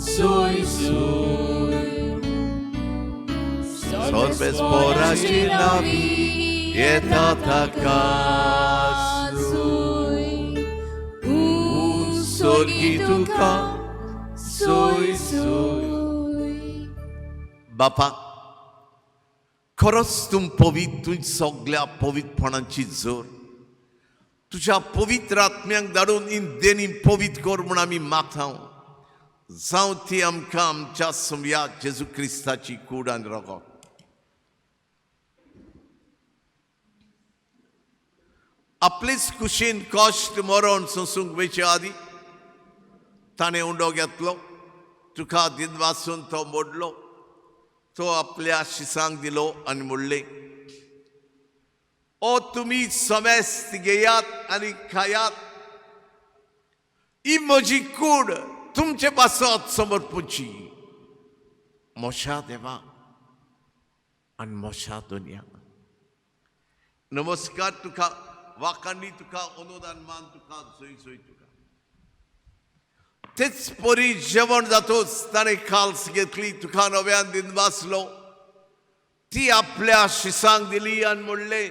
सोय सोय सर्वेस्पराची नावी येता ताका सोर्गी तुका सोय सोय बापा खरोच तूं पवित्र तुज सगळ्या पवित्रपणाची जोर तुज्या पवित्र आत्म्यांक धाडून इन देणी पवित्र कर म्हूण आमी मागता जावं ती आमकां आमच्या सुम्या जेजू क्रिस्ताची कूड आनी रगत आपलीच कुशीन कॉस्ट मरण सोसूंक वयचे आदी ताणें उंडो घेतलो तुका दिनवासून तो मोडलो तो आपल्या शिसांक दिलो आनी म्हणलें ओ तुमी समेस्त घेयात आनी खायात ही म्हजी कूड तुमचे पासत समर्पूची मोशा देवा आनी मोशा दुनिया नमस्कार तुका वाखाणी तुका अनुदान मान तुका सोय सोय तुका तेच पोरी जेवण जातोच ताणें खाल्स घेतली तुका नव्यान दिनवासलो ती आपल्या शिसांक दिली आनी म्हणलें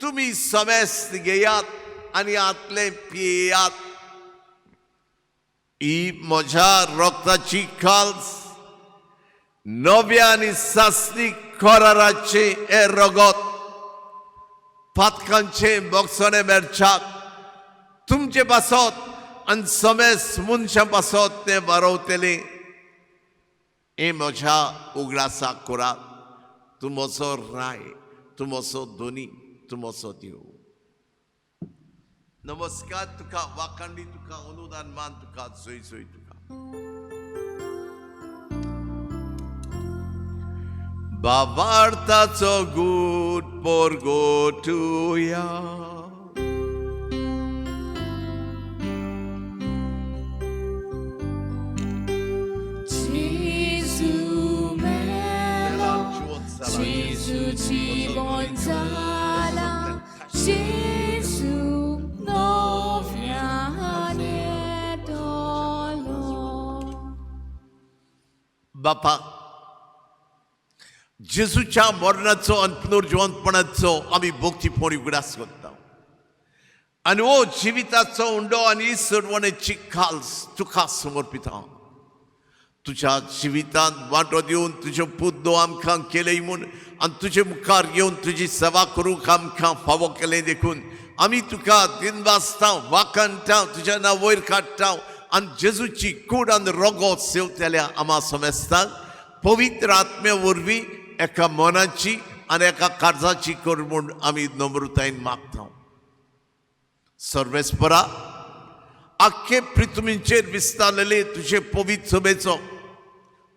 तुमी समेस्त घेयात आनी आतले पियेयात ही म्हज्या रोगताची खाल्स नव्या आनी सासणीक कराराचे हे रगत पातकांचे बोगसोने मेरच्यात तुमचे पासत आनी समेस्त मनशां पासत ते बरवतले हे म्हज्या उगडासाक करात तूं म्हजो राय तूं म्हजो दोनी तूं म्हजो देव नमस्कार तुका वाखाणी तुका अनुदान मान तुका सोय सोय तुका बाबार्थाचो good पोरगो तुया Jesuci Gonzala, Jesu nowiane dolo. बापा जेजूच्या मरणाचो आनी पुनर्जीवनपणाचो आमी भोगतीपणी उगडास करता आनी हो जिविताचो उंडो आनी सोडवणेची खाल्स तुका समर्पिता तुझ्या जिवितांत वांटो दिवन तुज्यो पुद्दो आमकां केले म्हूण आनी तुजे मुखार येवन तुजी सेवा करूंक आमकां फावो केलें देखून आमी तुका दिनवासता वाखाणटा तुज्या नांव वयर काडटा आनी जेजूची कूड आनी रोगो सेवतल्या आमा समेस्तांक पवित्र आत्म्या वरवीं एका मनाची आनी एका काळजाची कर म्हूण आमी नम्रतायेन मागता सर्वेस्परा आख्खे पृथ्वीचेर विस्तारलेले तुजे पवित्र सभेचो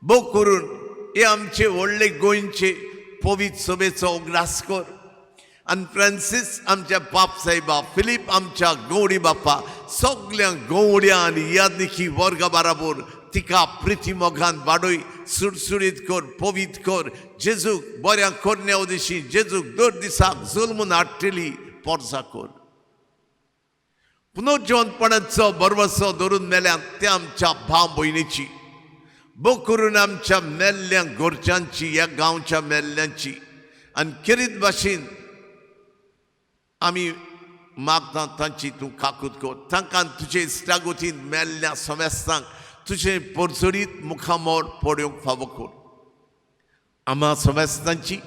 भोव करून हे आमचे व्हडले गोंयचे पवित्र सभेचो उगडास कर आनी फ्रांसीस आमच्या बाप साहेबा फिलीप आमच्या गवडी बापा सगळ्या गवड्या आनी यादनिकी वर्गा बाराबर तिका प्रिती मोगान वाडय सुडसुडीत कर पवित्र कर जेजूक बऱ्या करण्या उदेशी जेजूक दर दिसाक जुल्मून हाडटली पोरसां कर पुनर्जीवनपणाचो बरवसो धरून मेल्यान त्या आमच्या भाव भयणीची भोव करून आमच्या मेल्ल्या गोरच्यांची ह्या गांवच्या मेल्ल्यांची आनी किरीत भाशेन आमी मागता तांची तूं काकूत कर तांकां तुजे इश्टागोतीन मेल्ल्या समेस्तांक तुजे परसडीत मुखामोर पडूंक फावो कर आमा समेस्तांची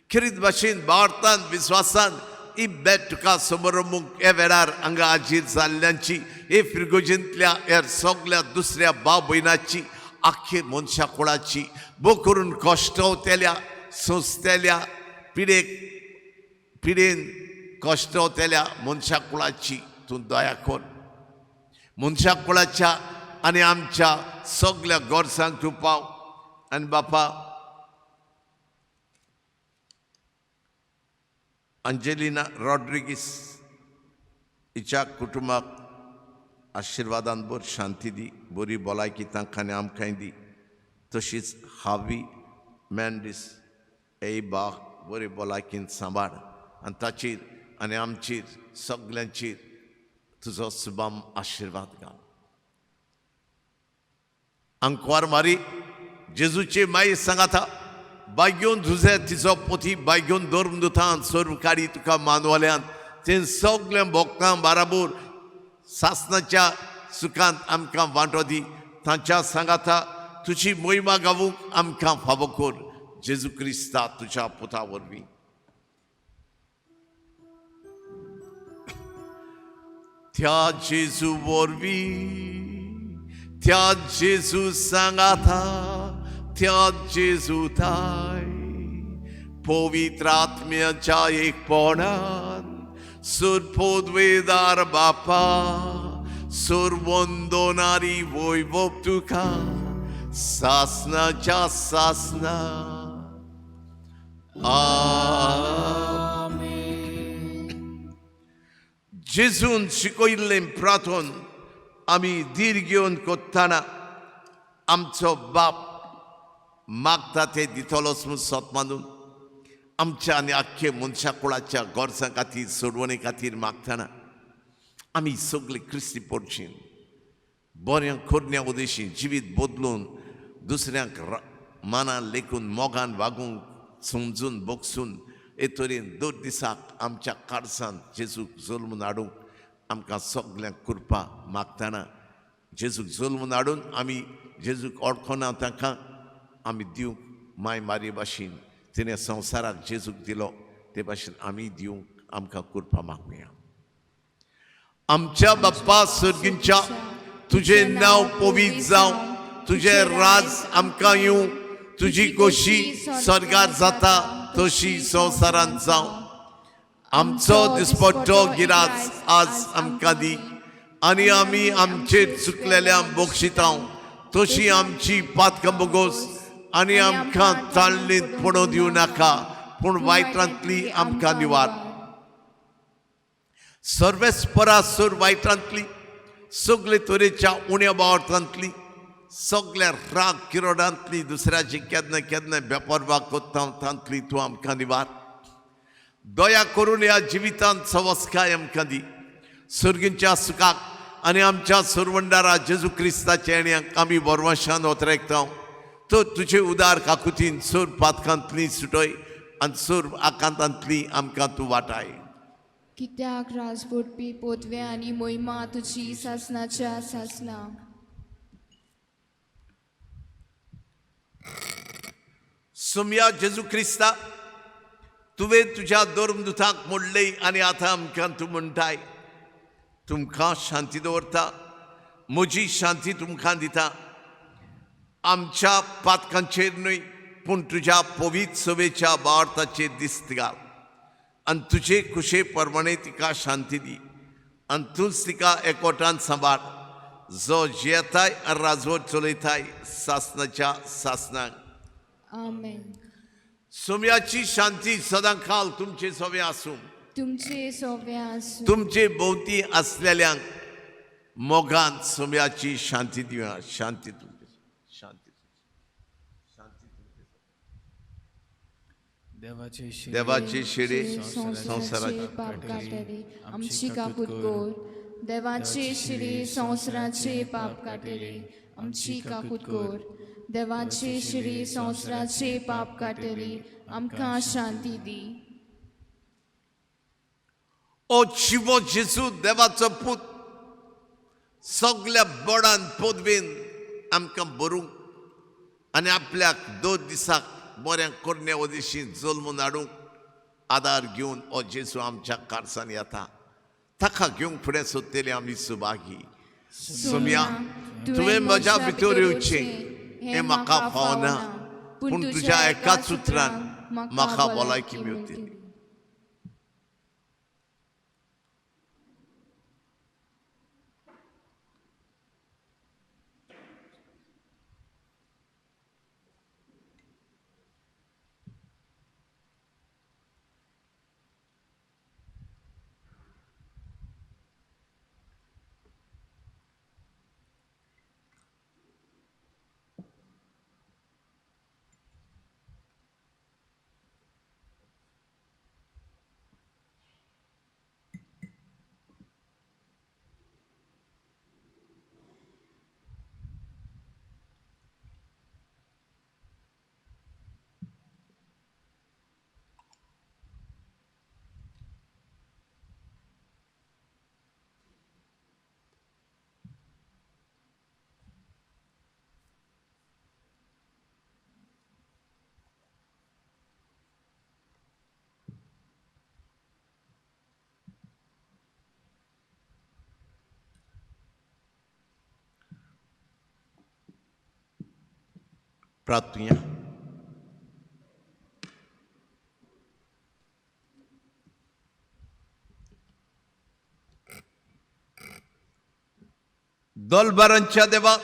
किरीत भाशेन भारतांत विस्वासान ही बेट तुका समोरमूक हे वेळार हांगा हाजीर जाल्ल्यांची हे फिरगोजींतल्या ह्या सगळ्या दुसऱ्या भाव भयणाची आख्खे मनशा कुळाची भोव करून कश्टवतेल्या सोंसतेल्या पिडेन कश्टवतेल्या मनशा कुळाची तूं दया कर मनशा कुळाच्या आनी आमच्या सगळ्या गोरसांक तूं पाव आनी बापा अंजेलिना रॉड्रिगीस हिच्या कुटुंबाक आशिर्वादान बर शांती दी बरी भलायकी तांकां आनी आमकांय दी तशीच हावी मॅन्डिस हे बाग बरे भलायकीन सांबाळ आनी ताचेर आनी आमचेर सगल्यांचेर तुजो सुबाम आशिर्वाद घाल आंकवार मारी जेजूचे माई सांगाता बाग्योन झुजे तिचो पोथी बाग्योन धर्मदुतान सर्वकारी तुका मानवल्यान ते सगळ्या भोगतां बाराबर सासनाच्या सुखांत आमकां वांटो दी तांच्या सांगाता तुजी मोहिमा गावूंक आमकां फावो कर जेजू क्रिस्ता तुज्या पुता वरवीं त्या जेजू वरवीं त्या जेजू सांगाता त्या जेजू थाय पवित्र आत्म्याच्या एकपणान Sur podvedar bapa, sur wondonari voivoptuka, sasna cha sasna. Amen. जेजून शिकयल्लें प्रार्थन आमी धीर घेवन कोत्ताना आमचो बाप मागता ते दितलोच म्हूण सोत मानून आमच्या आनी आख्खे मनशा कुळाच्या गोरसां खातीर सोडवणे खातीर मागतना आमी सगळे क्रिस्ती पोरचीन बऱ्या खोरण्या उदेशी जिवीत बदलून दुसऱ्यांक मानान लेखून मोगान वागूंक समजून बोगसून हे तरेन दोन दिसाक आमच्या कारसान जेजूक जल्मून हाडूंक आमकां सगल्यांक कृपा मागतना जेजूक जल्मून हाडून आमी जेजूक ओळखना ताका आमी दिवंक माय मारी भाशेन तिणें संवसाराक जेजूक दिलो ते भाशेन आमी दिवंक आमकां कृपा मागुया. आमच्या बाप्पा सर्गींच्या तुजें नांव पवित्र जावं, तुजें राज आमकां येवं, तुजी खोशी स्वर्गार जाता तशी संवसारांत जावं. आमचो दिसपट्टो गिराज आज आमकां दी आनी आमी आमचेर चुकलेल्यांक बक्षितांव तशी आमची पातकां बोगोस आनी आमकां ताळणेंत पडूं दिवं नाका पूण वायटांतली आमकां निवार. सर्वेस्परासूर वायटांतली सगळे तरेच्या उण्या बावटांतली सगळ्या राग किरोडांतली दुसऱ्याची केन्ना केन्ना बेपरवा कोत्तांतली तूं आमकां निवार. दया करून ह्या जिवितांत सवस्काय आमकां दी. सर्गींच्या सुखाक आनी आमच्या सुरवंडारा जेजू क्रिस्ताच्या येण्याक आमी बोरवशान ओतरेकता. तो तुजे उदार काकुतीन सूर पातकांतली सुटय आनी सूर आकांतांतली आमकां तूं वाटाय. कित्याक राज पोटपी पोतवे आनी मोहिमा तुजी सासनाच्या सासना. सुम्या जेजू क्रिस्ता तुवें तुज्या धर्मदुताक मोडले आनी आतां आमकां तूं म्हणटाय तुमकां शांती दवरता, म्हजी शांती तुमकां दिता. आमच्या पातकांचेर न्हय पूण तुज्या पवित्र सवेच्या बावटाचेर दिस्त घाल आनी तुजे कुशे प्रमाणे तिका शांती दी आनी तूंच तिका एकोटान सांबाळ जो जियेताय आनी राजवट चलयताय सासनाच्या सासनाक. आमेन. सोम्याची शांती सदांकाल तुमचे सोबे आसूं. तुमचे सोबे आसूं. तुमचे भोवती असलेल्यांक मोगान सोम्याची शांती दिवया. शांती तुमचे शांती शांती तुमचे. देवाचे शिडे संसाराचे पाप काटेरे आमची काकूत कोर. देवाचे शिडे संवसाराचे पाप काटेरे आमची काकूत कोर. देवाचे शिडे संवसाराचे पाप काटेरे आमकां शांती दी. ओ शिवो जेजू देवाचो पूत सगळ्या बडान पदवेन आमकां बरूंक आनी आपल्याक दोन दिसाक बऱ्या कोरण्या वदेशी जल्मून हाडूंक आदार घेवन हो जेजू आमच्या कारसान येता. ताका घेवंक फुडें सोदतले आमी सुभागी. सोम्या तुवें म्हज्या भितर येवचें हें म्हाका फावना पूण तुज्या एकाच उतरान म्हाका भलायकी मेळटली. प्रार्थूया. दोलबारांच्या देवा,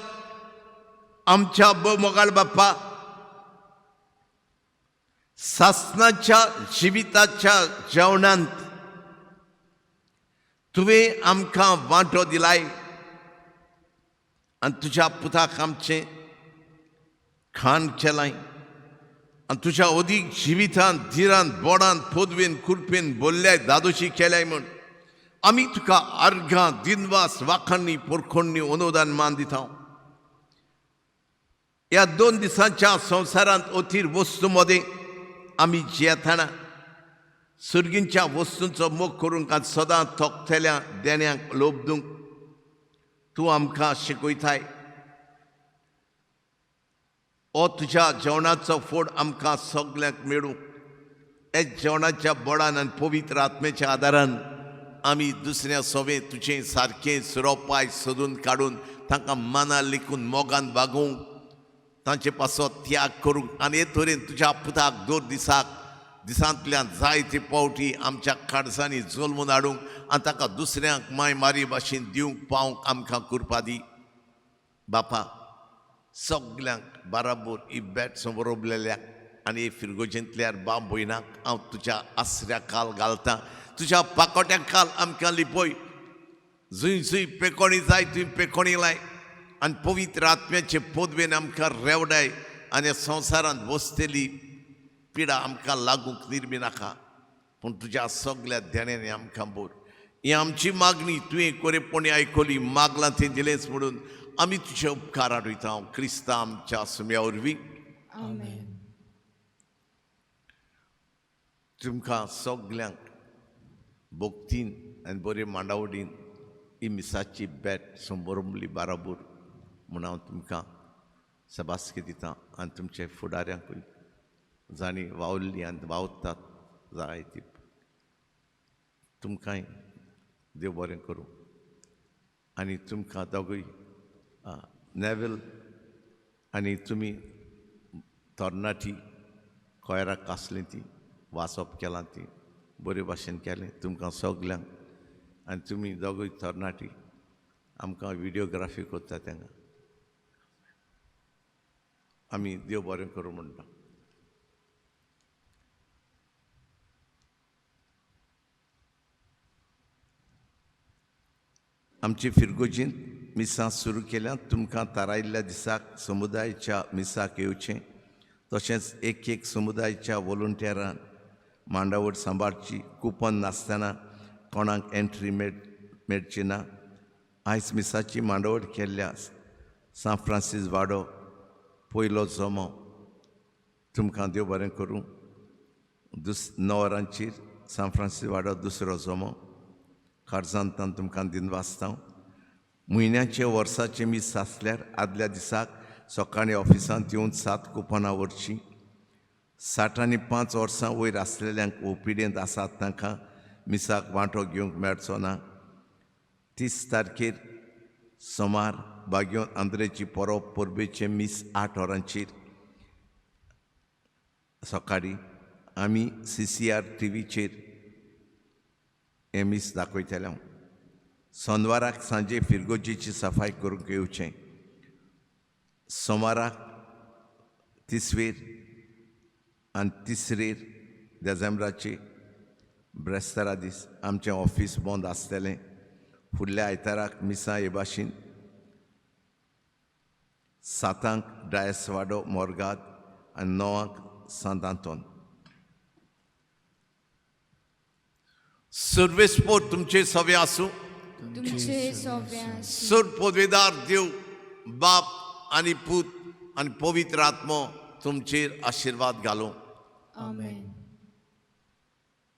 आमच्या मोगाळ बाप्पा, सासनाच्या जिविताच्या जेवणांत तुवें आमकां वांटो दिलाय आनी तुज्या पुताक आमचें खाण केलाय आनी तुज्या अदीक जिवितांत धीरांत बोडांत पदवेन कुरपेन बोल्ल्याय दादोशी केल्याय म्हूण आमी तुका अर्घां दिनवास वाखाणणी पोरखोणणी अनुदान मान दिता. ह्या 2 दिसांच्या संवसारांत अथीर वस्तू मदें आमी जियेतना सुर्गींच्या वस्तूंचो मोग करूंक आनी सदां थोकतेल्या देण्यांक लोबदूंक तूं आमकां शिकयताय. हो तुज्या जेवणाचो फोड आमकां सगल्यांक मेळूं. हे जेवणाच्या बोडान आनी पवित्र आत्म्याच्या आदारान आमी दुसऱ्या सोबे तुजें सारकें सुरोपाय सोदून काडून तांकां माना लिखून मोगान वागोवंक तांचे पासो त्याग करूंक आनी हे तरेन तुज्या पुताक 2 दिसांतल्यान जायते पावटी आमच्या काडसांनी जोल्मून हाडूंक आनी ताका दुसऱ्यांक माय मारी भाशेन दिवंक पावंक आमकां कृपा दी. बापा, सगल्यांक बाराबोर ही बॅट समोर उबलेल्याक आनी हे फिरगोजेंतल्यार बाब भयणाक हांव तुज्या आसऱ्या काल घालतां. तुज्या पाकोट्या काल आमकां लिपय. जंय जंय पेकोणी जाय थंय पेकोणी लाय आनी पवित्र आत्म्याचे पदवेन आमकां रेवडाय आनी संवसारांत बसतेली पिडा आमकां लागूंक निर्मी नाका, पूण तुज्या सगल्या देण्यानी आमकां बोर. ही आमची मागणी तुवें कोरेपणी आयकली, मागलां तें दिलेंच म्हणून आमी तुजे उपकार आडयता. क्रिस्ता आमच्या सुम्या वरवीं आमेन. तुमकां सगल्यांक भोक्तीन आनी बरे मांडावडीन ही मिसाची बॅट संबरमली बाराबोर म्हूण हांव तुमकां सबासकी दितां आनी तुमच्या फुडाऱ्यांकूय जाणी वावल्लीं आनी वावतात जायती तुमकांय देव बरें करूं. आनी तुमकां दोगूय नेवल आनी तुमी तरणाटी कोयराक आसलीं ती वासप केलां ती बरे भाशेन केलें तुमकां सगल्यांक. आनी तुमी दोगूय तरणाटी आमकां विडियोग्राफी करता तेंगा आमी देव बरें करूं म्हणटा. आमची फिरगोजीन मिसां सुरू केल्यात. तुमकां थारायिल्ल्या दिसाक समुदायाच्या मिसाक येवचें. तशेंच एक समुदायाच्या वॉलंटियरान मांडावळ सांबाळची. कुपन नासतना कोणाक एंट्री मेळची ना. आयज मिसाची मांडावळ केल्ल्या सान फ्रांसीस वाडो पयलो जोमो तुमकां देव बरें करूं. 9 वरांचेर सान फ्रांसीस वाडो दुसरो जोमो काळजांतान तुमकां दिनवासता. म्हयन्याचे वर्साचे मीस आसल्यार आदल्या दिसाक सकाळीं ऑफिसांत येवन 7 कुपनां व्हरचीं. 65 वर्सां वयर आसलेल्यांक ओपीडींत आसात तांकां मिसाक वांटो घेवंक मेळचो ना. 30 तारखेर सोमार बागयोन आंद्रेची परब परबेचे मीस 8 वरांचेर सकाळीं आमी CCR टीव्हीचेर हें मीस दाखयतले. सोनवाराक सांजे फिरगोजीची सफाई करूंक येवचें. सोमाराक तिसवेर आनी तिसरेर डिसेंबराचे ब्रेस्तारा दीस आमचें ऑफीस बंद आसतलें. फुडल्या आयताराक मिसां हे भाशेन 7 डायस वाडो मोरगाद आनी 9 सांत आंतोन. सर्वेस्पोर तुमचे सवे आसूं. तुमचे सोव्या सुर पदवेदार देव बाप आनी पूत आनी पवित्र आत्मो तुमचेर आशिर्वाद घालूं. आमेन.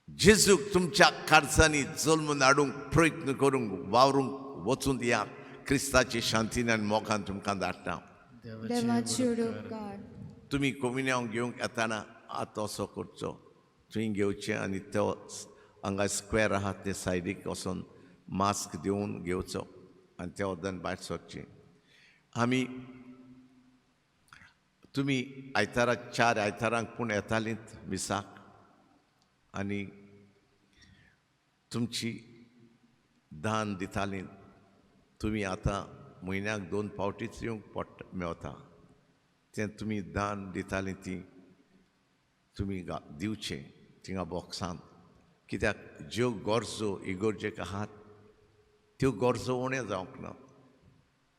जेजूक तुमच्या काळजांनी जल्मून हाडूंक प्रयत्न करूंक वावरूंक वचून दिया. क्रिस्ताची शांतीन आनी मोगान तुमकां धाडटा. देवाचे उपकार. तुमी कम्युनियन घेवंक येताना आतां असो करचो. थंय घेवचें आनी तो हांगा स्क्वेअर आहा ते सायडीक वचोन मास्क दिवन घेवचो आनी त्या वदान भायर सरचें. आमी तुमी आयताराक 4 आयतारांक पूण येतालींत मिसाक आनी तुमची दान दितालीं. तुमी आतां म्हयन्याक 2 फावटीच येवंक मेवता तें तुमी दान दितालीं ती तुमी दिवचें थिंगा बॉक्सांत कित्याक ज्यो गरजो इगोर्जेक आहात त्यो गरजो उण्यो जावंक ना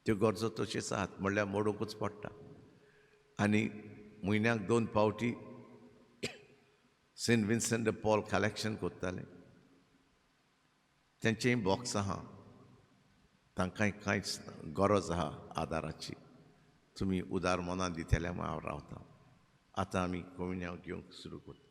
त्यो गरजो तश्योच आहात म्हणल्यार मोडूंकूच पडटा आनी म्हयन्याक 2 फावटी Saint Vincent de Paul collection कोत्ताले तेंचेय बॉक्स आहा तांकांय कांयच गरज आहा आदाराची तुमी उदार मनान दितल्या हांव रावतां आतां आमी कम्युनियन घेवंक सुरू करता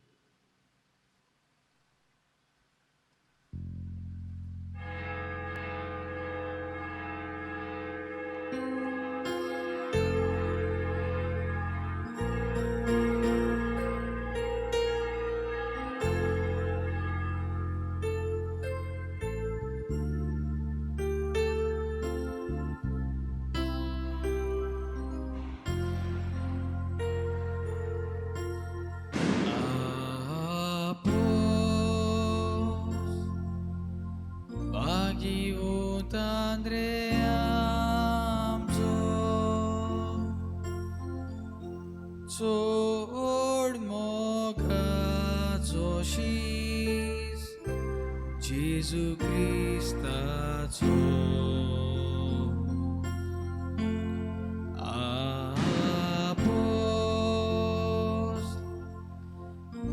Sword mogazo शीस जेजू क्रिस्ताचो आपोस्त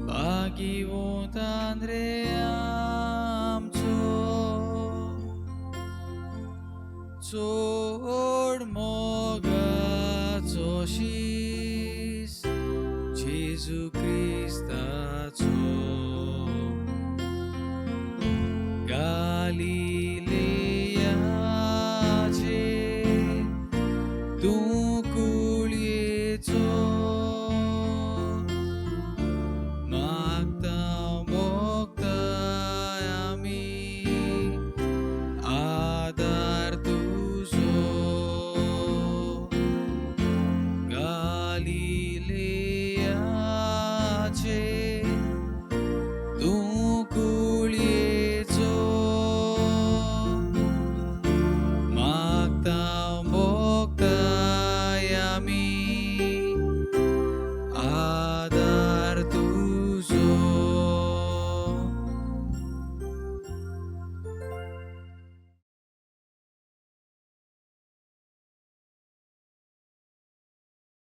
भागिवंत आंद्रेय आमचो चोड मोगाचो शीस जेजू क्रिस्ताचो Galileya